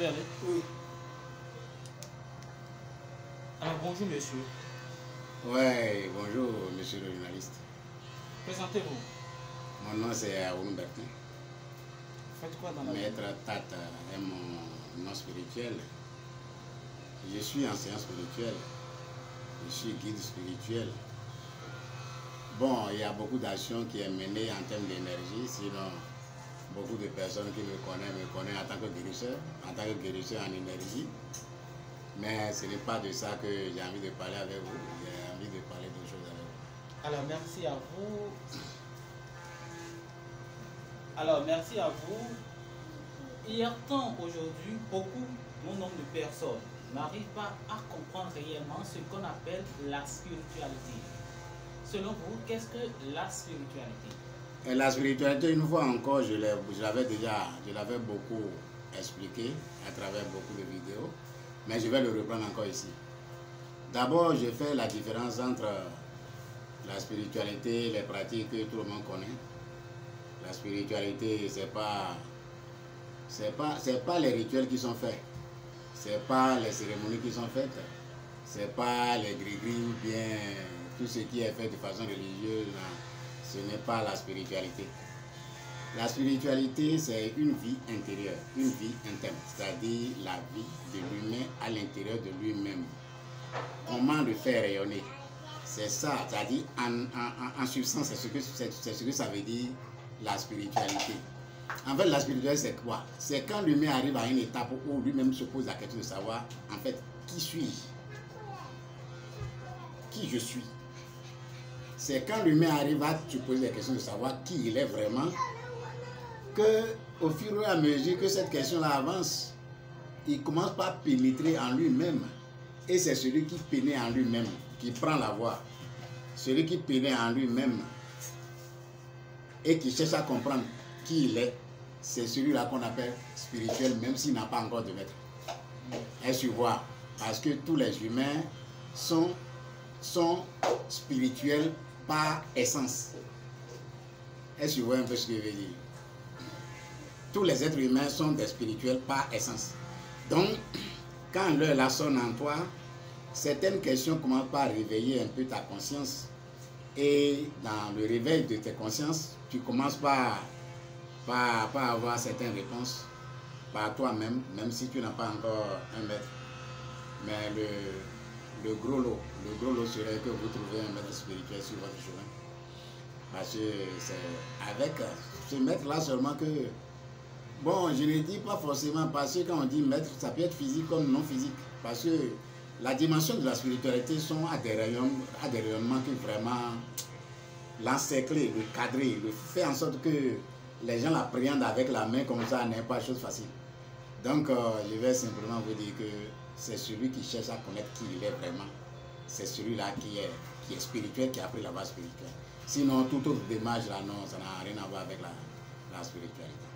peux aller? Oui. Alors, bonjour monsieur. Ouais, bonjour monsieur le journaliste. Présentez-vous. Mon nom c'est Aoun Bertin. Faites quoi dans la vie? Maître Tata est mon nom spirituel. Je suis enseignant spirituel. Je suis guide spirituel. Bon, il y a beaucoup d'actions qui est menée en termes d'énergie, sinon beaucoup de personnes qui me connaissent en tant que guérisseur en énergie. Mais ce n'est pas de ça que j'ai envie de parler avec vous. J'ai envie de parler d'autres choses avec vous. Alors, merci à vous. Hier temps, aujourd'hui, beaucoup, bon nombre de personnes n'arrivent pas à comprendre réellement ce qu'on appelle la spiritualité. Selon vous, qu'est-ce que la spiritualité? Et la spiritualité, une fois encore, je l'avais beaucoup expliqué à travers beaucoup de vidéos, mais je vais le reprendre encore ici. D'abord, je fais la différence entre la spiritualité, les pratiques que tout le monde connaît. La spiritualité, c'est pas les rituels qui sont faits, c'est pas les cérémonies qui sont faites, c'est pas les gris-gris ou bien tout ce qui est fait de façon religieuse. Ce n'est pas la spiritualité. La spiritualité, c'est une vie intérieure, une vie interne, c'est-à-dire la vie de l'humain à l'intérieur de lui-même. Comment le faire rayonner? C'est ça, c'est-à-dire en substance, c'est ce que ça veut dire la spiritualité. En fait, la spiritualité, c'est quoi? C'est quand l'humain arrive à une étape où lui-même se pose la question de savoir, en fait, qui suis-je? Qui je suis? C'est quand l'humain arrive à se poser la question de savoir qui il est vraiment, que au fur et à mesure que cette question-là avance, il commence par pénétrer en lui-même. Et c'est celui qui pénètre en lui-même, qui prend la voie. Celui qui pénètre en lui-même et qui cherche à comprendre qui il est, c'est celui-là qu'on appelle spirituel, même s'il n'a pas encore de maître. Est-ce que tu vois? Parce que tous les humains sont spirituels par essence. Est-ce que tu vois un peu ce que je veux dire? Tous les êtres humains sont des spirituels par essence. Donc, quand l'heure la sonne en toi, certaines questions commencent par réveiller un peu ta conscience. Et dans le réveil de tes consciences, tu commences par avoir certaines réponses par toi-même, même si tu n'as pas encore un maître. Mais le gros lot serait que vous trouvez un maître spirituel sur votre chemin. Parce que c'est avec ce maître-là seulement que, bon, je ne dis pas forcément parce que quand on dit maître, ça peut être physique comme non physique. Parce que la dimension de la spiritualité sont à des rayonnements qui vraiment l'encercler, le cadrer, le faire en sorte que les gens l'appréhendent avec la main comme ça n'est pas chose facile. Donc, je vais simplement vous dire que c'est celui qui cherche à connaître qui il est vraiment. C'est celui-là qui est spirituel, qui a pris la base spirituelle. Sinon, toute autre démarche là, non, ça n'a rien à voir avec la spiritualité.